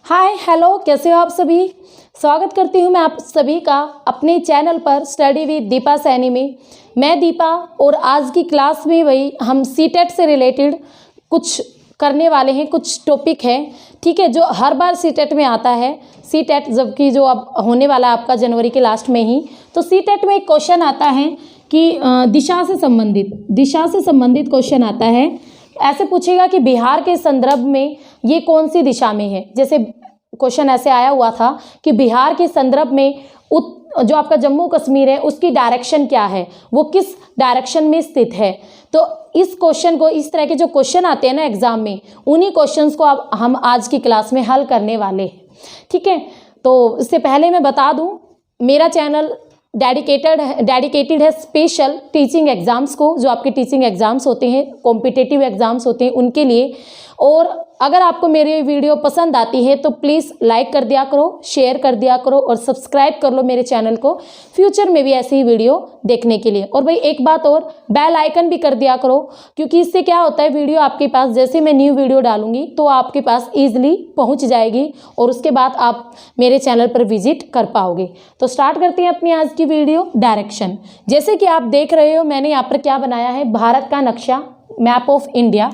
Hi hello, कैसे हो आप सभी। स्वागत करती हूँ मैं आप सभी का अपने चैनल पर स्टडी विद दीपा सैनी में। मैं दीपा और आज की क्लास में वही हम सीटेट से रिलेटेड कुछ करने वाले हैं। कुछ टॉपिक है, ठीक है, जो हर बार सीटेट में आता है। सीटेट जबकि जो अब होने वाला है आपका जनवरी के लास्ट में ही, तो सीटेट में एक क्वेश्चन आता है कि दिशा से संबंधित क्वेश्चन आता है। ऐसे पूछेगा कि बिहार के संदर्भ में ये कौन सी दिशा में है। जैसे क्वेश्चन ऐसे आया हुआ था कि बिहार के संदर्भ में जो आपका जम्मू कश्मीर है उसकी डायरेक्शन क्या है, वो किस डायरेक्शन में स्थित है। तो इस क्वेश्चन को, इस तरह के जो क्वेश्चन आते हैं ना एग्जाम में, उन्हीं क्वेश्चंस को अब हम आज की क्लास में हल करने वाले हैं, ठीक है। तो इससे पहले मैं बता दूं, मेरा चैनल डेडिकेटेड है स्पेशल टीचिंग एग्ज़ाम्स को, जो आपके टीचिंग एग्ज़ाम्स होते हैं, कॉम्पिटिटिव एग्ज़ाम्स होते हैं, उनके लिए। और अगर आपको मेरी वीडियो पसंद आती है तो प्लीज़ लाइक कर दिया करो, शेयर कर दिया करो और सब्सक्राइब कर लो मेरे चैनल को फ्यूचर में भी ऐसी ही वीडियो देखने के लिए। और भाई एक बात और, बेल आइकन भी कर दिया करो, क्योंकि इससे क्या होता है, वीडियो आपके पास जैसे मैं न्यू वीडियो डालूंगी तो आपके पास ईजिली पहुंच जाएगी और उसके बाद आप मेरे चैनल पर विजिट कर पाओगे। तो स्टार्ट करते हैं अपनी आज की वीडियो। डायरेक्शन, जैसे कि आप देख रहे हो, मैंने यहाँ पर क्या बनाया है, भारत का नक्शा, मैप ऑफ इंडिया।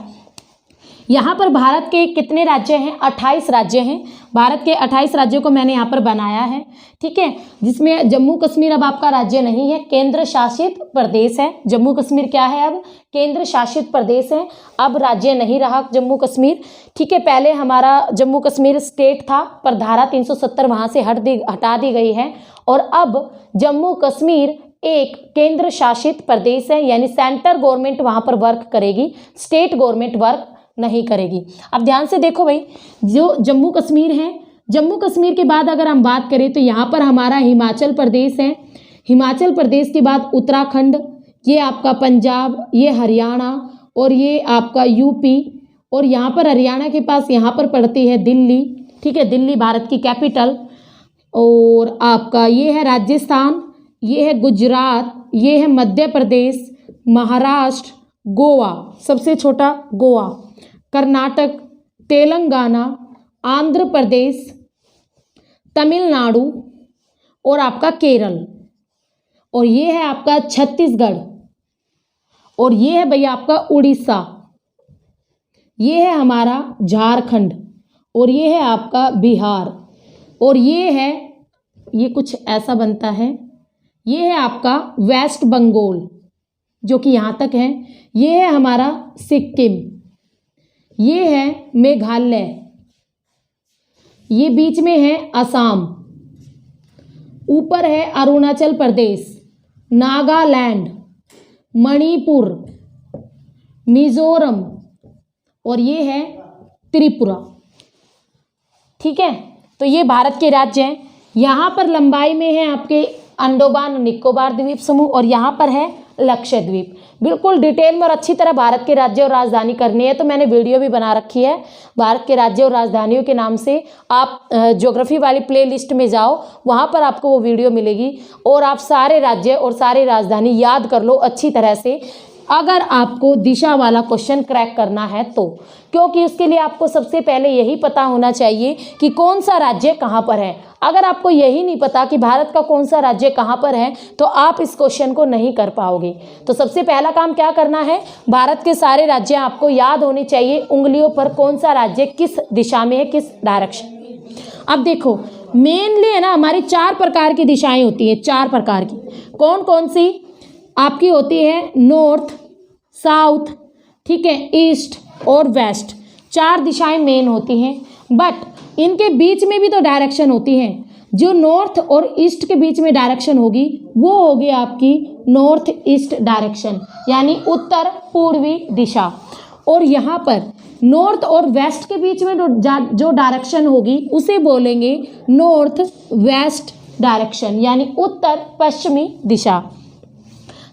यहाँ पर भारत के कितने राज्य हैं, 28 राज्य हैं। भारत के 28 राज्यों को मैंने यहाँ पर बनाया है, ठीक है, जिसमें जम्मू कश्मीर अब आपका राज्य नहीं है, केंद्र शासित प्रदेश है। जम्मू कश्मीर क्या है, अब केंद्र शासित प्रदेश है, अब राज्य नहीं रहा जम्मू कश्मीर, ठीक है। पहले हमारा जम्मू कश्मीर स्टेट था, पर धारा 370 वहाँ से हटा दी गई है और अब जम्मू कश्मीर एक केंद्र शासित प्रदेश है, यानी सेंट्रल गवर्नमेंट वहाँ पर वर्क करेगी, स्टेट गवर्नमेंट वर्क नहीं करेगी। अब ध्यान से देखो भाई, जो जम्मू कश्मीर है, जम्मू कश्मीर के बाद अगर हम बात करें तो यहाँ पर हमारा हिमाचल प्रदेश है। हिमाचल प्रदेश के बाद उत्तराखंड, ये आपका पंजाब, ये हरियाणा और ये आपका यूपी। और यहाँ पर हरियाणा के पास यहाँ पर पड़ती है दिल्ली, ठीक है, दिल्ली भारत की कैपिटल। और आपका ये है राजस्थान, ये है गुजरात, ये है मध्य प्रदेश, महाराष्ट्र, गोवा, सबसे छोटा गोवा, कर्नाटक, तेलंगाना, आंध्र प्रदेश, तमिलनाडु और आपका केरल। और ये है आपका छत्तीसगढ़। और ये है भैया आपका उड़ीसा। ये है हमारा झारखंड। और ये है आपका बिहार। और ये है, ये कुछ ऐसा बनता है, ये है आपका वेस्ट बंगाल, जो कि यहाँ तक है। ये है हमारा सिक्किम, ये है मेघालय, ये बीच में है असम, ऊपर है अरुणाचल प्रदेश, नागालैंड, मणिपुर, मिजोरम और ये है त्रिपुरा, ठीक है। तो ये भारत के राज्य हैं। यहाँ पर लंबाई में है आपके अंडमान निकोबार द्वीप समूह और यहाँ पर है लक्षद्वीप। बिल्कुल डिटेल में और अच्छी तरह भारत के राज्य और राजधानी करनी है तो मैंने वीडियो भी बना रखी है भारत के राज्य और राजधानियों के नाम से। आप ज्योग्राफी वाली प्लेलिस्ट में जाओ, वहाँ पर आपको वो वीडियो मिलेगी और आप सारे राज्य और सारी राजधानी याद कर लो अच्छी तरह से, अगर आपको दिशा वाला क्वेश्चन क्रैक करना है तो। क्योंकि उसके लिए आपको सबसे पहले यही पता होना चाहिए कि कौन सा राज्य कहाँ पर है। अगर आपको यही नहीं पता कि भारत का कौन सा राज्य कहाँ पर है तो आप इस क्वेश्चन को नहीं कर पाओगे। तो सबसे पहला काम क्या करना है, भारत के सारे राज्य आपको याद होने चाहिए, उंगलियों पर कौन सा राज्य किस दिशा में है, किस डायरेक्शन में। अब देखो मेनली है ना, हमारी 4 प्रकार की दिशाएं होती है, 4 प्रकार की। कौन कौन सी आपकी होती है, नॉर्थ, साउथ, ठीक है, ईस्ट और वेस्ट। 4 दिशाएं मेन होती हैं, बट इनके बीच में भी तो डायरेक्शन होती हैं। जो नॉर्थ और ईस्ट के बीच में डायरेक्शन होगी वो होगी आपकी नॉर्थ ईस्ट डायरेक्शन, यानी उत्तर पूर्वी दिशा। और यहाँ पर नॉर्थ और वेस्ट के बीच में जो डायरेक्शन होगी उसे बोलेंगे नॉर्थ वेस्ट डायरेक्शन, यानी उत्तर पश्चिमी दिशा।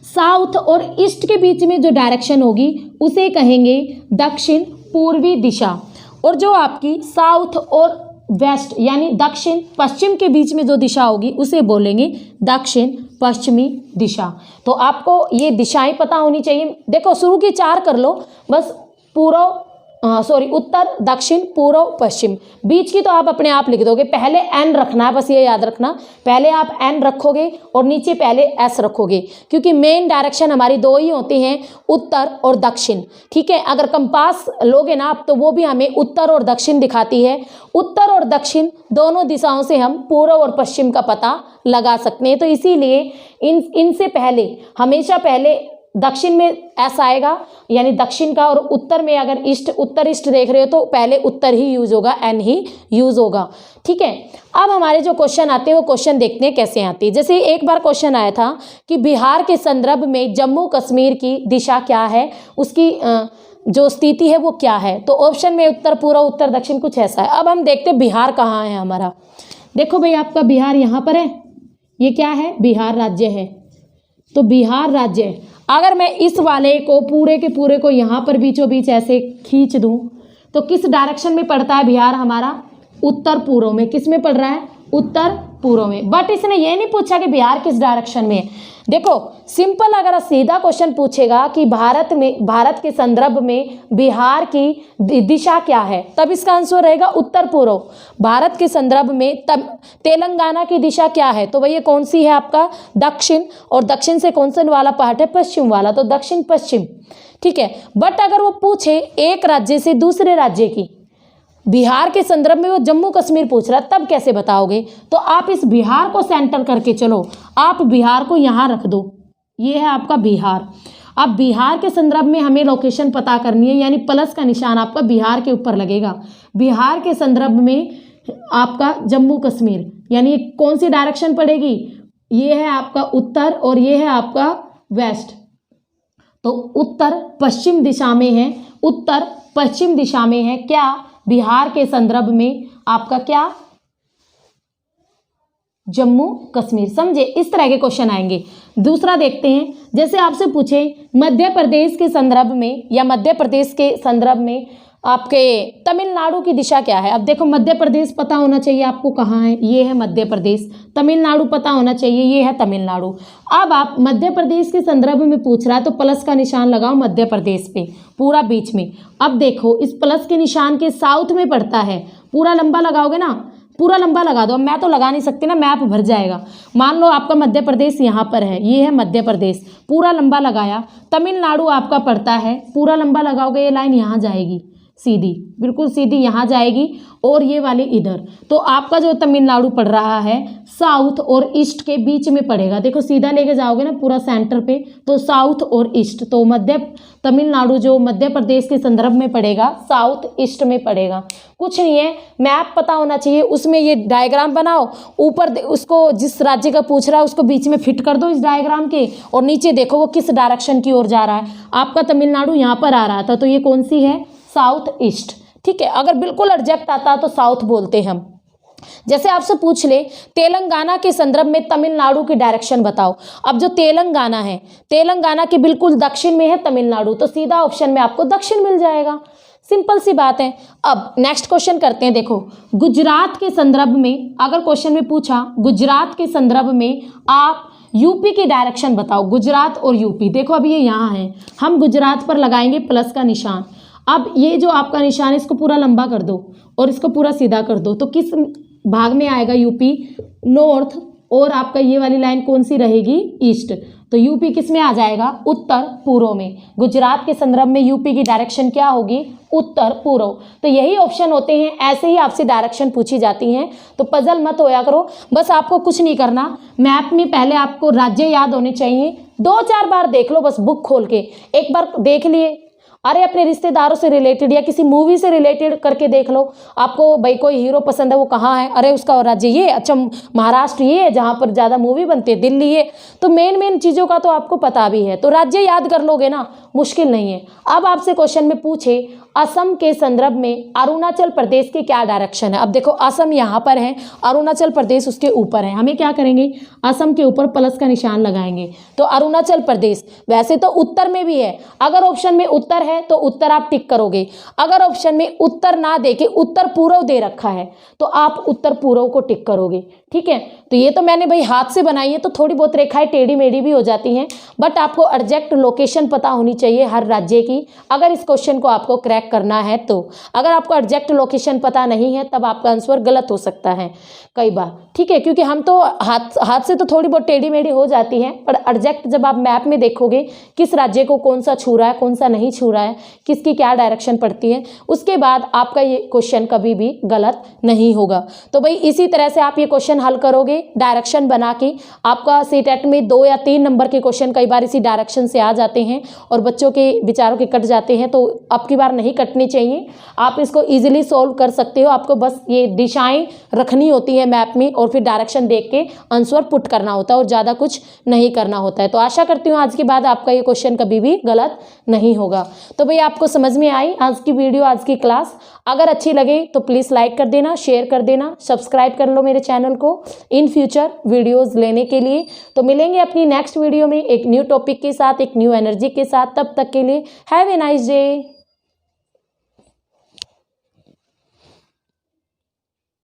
साउथ और ईस्ट के बीच में जो डायरेक्शन होगी उसे कहेंगे दक्षिण पूर्वी दिशा। और जो आपकी साउथ और वेस्ट यानी दक्षिण पश्चिम के बीच में जो दिशा होगी उसे बोलेंगे दक्षिण पश्चिमी दिशा। तो आपको ये दिशाएं पता होनी चाहिए। देखो शुरू की 4 कर लो, बस पूर्व उत्तर, दक्षिण, पूर्व, पश्चिम। बीच की तो आप अपने आप लिख दोगे, पहले एन रखना है, बस ये याद रखना, पहले आप एन रखोगे और नीचे पहले एस रखोगे, क्योंकि मेन डायरेक्शन हमारी दो ही होती हैं, उत्तर और दक्षिण। ठीक है, अगर कंपास लोगे ना आप तो वो भी हमें उत्तर और दक्षिण दिखाती है। उत्तर और दक्षिण दोनों दिशाओं से हम पूर्व और पश्चिम का पता लगा सकते हैं। तो इसीलिए इनसे पहले हमेशा पहले दक्षिण में एस आएगा, यानी दक्षिण का, और उत्तर में अगर ईस्ट, उत्तर ईस्ट देख रहे हो तो पहले उत्तर ही यूज होगा, एन ही यूज होगा। ठीक है, अब हमारे जो क्वेश्चन आते हैं वो क्वेश्चन देखते हैं कैसे आते हैं। जैसे एक बार क्वेश्चन आया था कि बिहार के संदर्भ में जम्मू कश्मीर की दिशा क्या है, उसकी जो स्थिति है वो क्या है। तो ऑप्शन में उत्तर, पूर्व, उत्तर, दक्षिण, कुछ ऐसा है। अब हम देखते हैं बिहार कहाँ है हमारा। देखो भाई, आपका बिहार यहाँ पर है, ये क्या है, बिहार राज्य है। तो बिहार राज्य है। अगर मैं इस वाले को पूरे के पूरे को यहाँ पर बीचों बीच ऐसे खींच दूं तो किस डायरेक्शन में पड़ता है बिहार हमारा, उत्तर पूर्व में। किस में पड़ रहा है, उत्तर पूर्व में। बट इसने ये नहीं पूछा कि बिहार किस डायरेक्शन में है। देखो सिंपल, अगर सीधा क्वेश्चन पूछेगा कि भारत के संदर्भ में बिहार की दिशा क्या है, तब इसका आंसर रहेगा उत्तर पूर्व। भारत के संदर्भ में तब तेलंगाना की दिशा क्या है, तो भैया कौन सी है, आपका दक्षिण, और दक्षिण से कौन सा वाला पार्ट है, पश्चिम वाला, तो दक्षिण पश्चिम। ठीक है, बट अगर वो पूछे एक राज्य से दूसरे राज्य की, बिहार के संदर्भ में वो जम्मू कश्मीर पूछ रहा है, तब कैसे बताओगे। तो आप इस बिहार को सेंटर करके चलो, आप बिहार को यहाँ रख दो, ये है आपका बिहार। अब बिहार के संदर्भ में हमें लोकेशन पता करनी है, यानी प्लस का निशान आपका बिहार के ऊपर लगेगा। बिहार के संदर्भ में आपका जम्मू कश्मीर, यानी कौन सी डायरेक्शन पड़ेगी, ये है आपका उत्तर और ये है आपका वेस्ट। तो उत्तर पश्चिम दिशा में है, उत्तर पश्चिम दिशा में है क्या, बिहार के संदर्भ में आपका क्या, जम्मू कश्मीर। समझे, इस तरह के क्वेश्चन आएंगे। दूसरा देखते हैं, जैसे आपसे पूछे मध्य प्रदेश के संदर्भ में या मध्य प्रदेश के संदर्भ में आपके तमिलनाडु की दिशा क्या है। अब देखो मध्य प्रदेश पता होना चाहिए आपको कहाँ है, ये है मध्य प्रदेश। तमिलनाडु पता होना चाहिए, ये है तमिलनाडु। अब आप मध्य प्रदेश के संदर्भ में पूछ रहा है तो प्लस का निशान लगाओ मध्य प्रदेश पे, पूरा बीच में। अब देखो इस प्लस के निशान के साउथ में पड़ता है, पूरा लंबा लगाओगे ना, पूरा लंबा लगा दो। अब मैं तो लगा नहीं सकती ना, मैप भर जाएगा। मान लो आपका मध्य प्रदेश यहाँ पर है, ये है मध्य प्रदेश, पूरा लंबा लगाया। तमिलनाडु आपका पड़ता है, पूरा लंबा लगाओगे, ये लाइन यहाँ जाएगी सीधी, बिल्कुल सीधी यहाँ जाएगी, और ये वाली इधर। तो आपका जो तमिलनाडु पड़ रहा है साउथ और ईस्ट के बीच में पड़ेगा। देखो सीधा लेके जाओगे ना पूरा सेंटर पे, तो साउथ और ईस्ट, तो तमिलनाडु जो मध्य प्रदेश के संदर्भ में पड़ेगा साउथ ईस्ट में पड़ेगा। कुछ नहीं है, मैप पता होना चाहिए, उसमें ये डायग्राम बनाओ, ऊपर उसको जिस राज्य का पूछ रहा है उसको बीच में फिट कर दो इस डायग्राम के, और नीचे देखो वो किस डायरेक्शन की ओर जा रहा है। आपका तमिलनाडु यहाँ पर आ रहा था, तो ये कौन सी है, साउथ ईस्ट। ठीक है, अगर बिल्कुल एग्जैक्ट आता तो साउथ बोलते हम। जैसे आपसे पूछ ले तेलंगाना के संदर्भ में तमिलनाडु की डायरेक्शन बताओ। अब जो तेलंगाना है, तेलंगाना के बिल्कुल दक्षिण में है तमिलनाडु, तो सीधा ऑप्शन में आपको दक्षिण मिल जाएगा। सिंपल सी बात है। अब नेक्स्ट क्वेश्चन करते हैं। देखो गुजरात के संदर्भ में अगर क्वेश्चन में पूछा, गुजरात के संदर्भ में आप यूपी की डायरेक्शन बताओ। गुजरात और यूपी, देखो अभी ये यहाँ है, हम गुजरात पर लगाएंगे प्लस का निशान। अब ये जो आपका निशान है इसको पूरा लंबा कर दो और इसको पूरा सीधा कर दो, तो किस भाग में आएगा यूपी, नॉर्थ, और आपका ये वाली लाइन कौन सी रहेगी, ईस्ट। तो यूपी किस में आ जाएगा, उत्तर पूर्व में। गुजरात के संदर्भ में यूपी की डायरेक्शन क्या होगी, उत्तर पूर्व। तो यही ऑप्शन होते हैं, ऐसे ही आपसे डायरेक्शन पूछी जाती हैं, तो पजल मत होया करो। बस आपको कुछ नहीं करना, मैप में पहले आपको राज्य याद होने चाहिए, 2-4 बार देख लो बस बुक खोल के। एक बार देख लिए, अरे अपने रिश्तेदारों से रिलेटेड या किसी मूवी से रिलेटेड करके देख लो। आपको भाई कोई हीरो पसंद है, वो कहाँ है, अरे उसका राज्य ये, अच्छा महाराष्ट्र ये है जहाँ पर ज़्यादा मूवी बनती है, दिल्ली ये, तो मेन चीज़ों का तो आपको पता भी है, तो राज्य याद कर लोगे ना, मुश्किल नहीं है। अब आपसे क्वेश्चन में पूछे असम के संदर्भ में अरुणाचल प्रदेश की क्या डायरेक्शन है। अब देखो असम यहाँ पर है, अरुणाचल प्रदेश उसके ऊपर है, हमें क्या करेंगे, असम के ऊपर प्लस का निशान लगाएंगे। तो अरुणाचल प्रदेश वैसे तो उत्तर में भी है, अगर ऑप्शन में उत्तर है तो उत्तर आप टिक करोगे। अगर ऑप्शन में उत्तर ना दे के उत्तर पूर्व दे रखा है तो आप उत्तर पूर्व को टिक करोगे। ठीक है। तो ये तो मैंने भाई हाथ से बनाई है, तो थोड़ी बहुत रेखाएं टेढ़ी मेढ़ी भी हो जाती हैं, बट आपको एग्जैक्ट लोकेशन पता होनी चाहिए हर राज्य की, अगर इस क्वेश्चन को आपको क्रैक करना है तो। अगर आपको एग्जैक्ट लोकेशन पता नहीं है तब आपका आंसर गलत हो सकता है कई बार, ठीक है, क्योंकि हम तो हाथ से तो थोड़ी बहुत टेढ़ी मेढ़ी हो जाती हैं, पर एग्जैक्ट जब आप मैप में देखोगे किस राज्य को कौन सा छू रहा है, कौन सा नहीं छू रहा है, किसकी क्या डायरेक्शन पड़ती है, उसके बाद आपका ये क्वेश्चन कभी भी गलत नहीं होगा। तो भाई इसी तरह से आप ये क्वेश्चन हल करोगे डायरेक्शन बना के। आपका सीटेट में 2 या 3 नंबर के क्वेश्चन कई बार इसी डायरेक्शन से आ जाते हैं और बच्चों के विचारों के कट जाते हैं, तो अब की बार नहीं कटने चाहिए। आप इसको इजीली सॉल्व कर सकते हो। आपको बस ये दिशाएं रखनी होती है मैप में और फिर डायरेक्शन देख के आंसर पुट करना होता है और ज़्यादा कुछ नहीं करना होता है। तो आशा करती हूँ आज के बाद आपका ये क्वेश्चन कभी भी गलत नहीं होगा। तो भाई आपको समझ में आई आज की वीडियो, आज की क्लास। अगर अच्छी लगे तो प्लीज़ लाइक कर देना, शेयर कर देना, सब्सक्राइब कर लो मेरे चैनल को इन फ्यूचर वीडियोस लेने के लिए। तो मिलेंगे अपनी नेक्स्ट वीडियो में एक न्यू टॉपिक के साथ, एक न्यू एनर्जी के साथ। तब तक के लिए हैव ए नाइस डे।